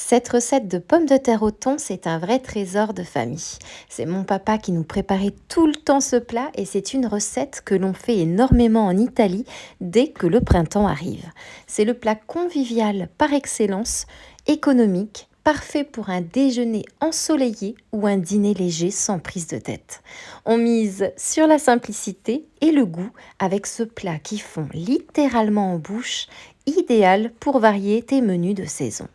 Cette recette de pommes de terre au thon, c'est un vrai trésor de famille. C'est mon papa qui nous préparait tout le temps ce plat et c'est une recette que l'on fait énormément en Italie dès que le printemps arrive. C'est le plat convivial par excellence, économique, parfait pour un déjeuner ensoleillé ou un dîner léger sans prise de tête. On mise sur la simplicité et le goût avec ce plat qui fond littéralement en bouche, idéal pour varier tes menus de saison.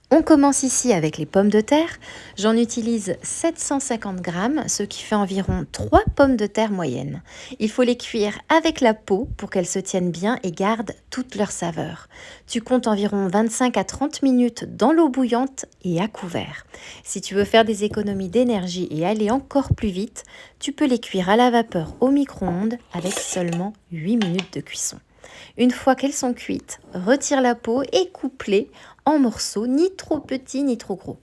On commence ici avec les pommes de terre. J'en utilise 750 grammes, ce qui fait environ 3 pommes de terre moyennes. Il faut les cuire avec la peau pour qu'elles se tiennent bien et gardent toute leur saveur. Tu comptes environ 25 à 30 minutes dans l'eau bouillante et à couvert. Si tu veux faire des économies d'énergie et aller encore plus vite, tu peux les cuire à la vapeur au micro-ondes avec seulement 8 minutes de cuisson. Une fois qu'elles sont cuites, retire la peau et coupe-les en morceaux, ni trop petits ni trop gros.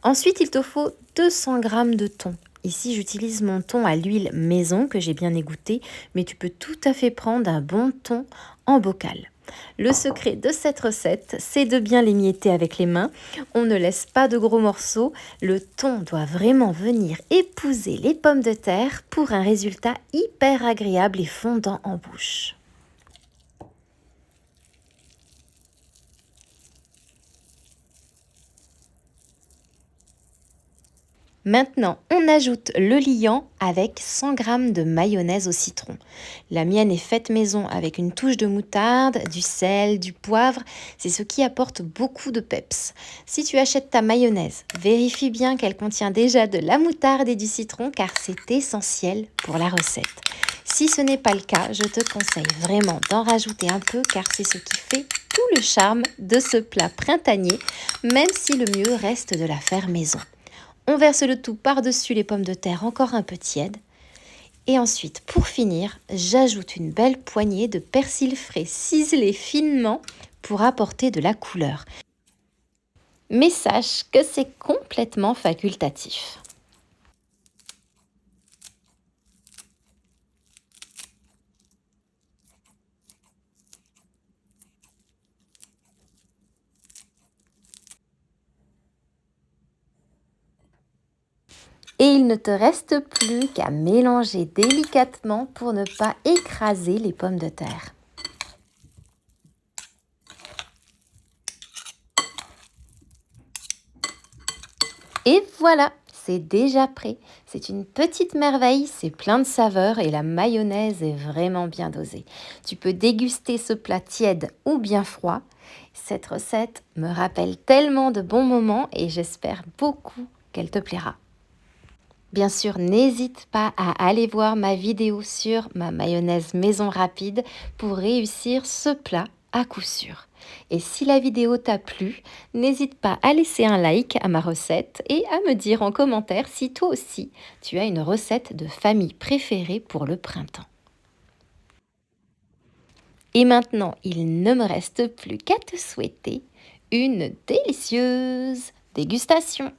Ensuite, il te faut 200 g de thon. Ici, j'utilise mon thon à l'huile maison que j'ai bien égoutté, mais tu peux tout à fait prendre un bon thon en bocal. Le secret de cette recette, c'est de bien l'émietter avec les mains. On ne laisse pas de gros morceaux. Le thon doit vraiment venir épouser les pommes de terre pour un résultat hyper agréable et fondant en bouche. Maintenant, on ajoute le liant avec 100 g de mayonnaise au citron. La mienne est faite maison avec une touche de moutarde, du sel, du poivre. C'est ce qui apporte beaucoup de peps. Si tu achètes ta mayonnaise, vérifie bien qu'elle contient déjà de la moutarde et du citron car c'est essentiel pour la recette. Si ce n'est pas le cas, je te conseille vraiment d'en rajouter un peu car c'est ce qui fait tout le charme de ce plat printanier, même si le mieux reste de la faire maison. On verse le tout par-dessus les pommes de terre encore un peu tièdes. Et ensuite, pour finir, j'ajoute une belle poignée de persil frais ciselé finement pour apporter de la couleur. Mais sache que c'est complètement facultatif. Et il ne te reste plus qu'à mélanger délicatement pour ne pas écraser les pommes de terre. Et voilà, c'est déjà prêt. C'est une petite merveille, c'est plein de saveurs et la mayonnaise est vraiment bien dosée. Tu peux déguster ce plat tiède ou bien froid. Cette recette me rappelle tellement de bons moments et j'espère beaucoup qu'elle te plaira. Bien sûr, n'hésite pas à aller voir ma vidéo sur ma mayonnaise maison rapide pour réussir ce plat à coup sûr. Et si la vidéo t'a plu, n'hésite pas à laisser un like à ma recette et à me dire en commentaire si toi aussi tu as une recette de famille préférée pour le printemps. Et maintenant, il ne me reste plus qu'à te souhaiter une délicieuse dégustation.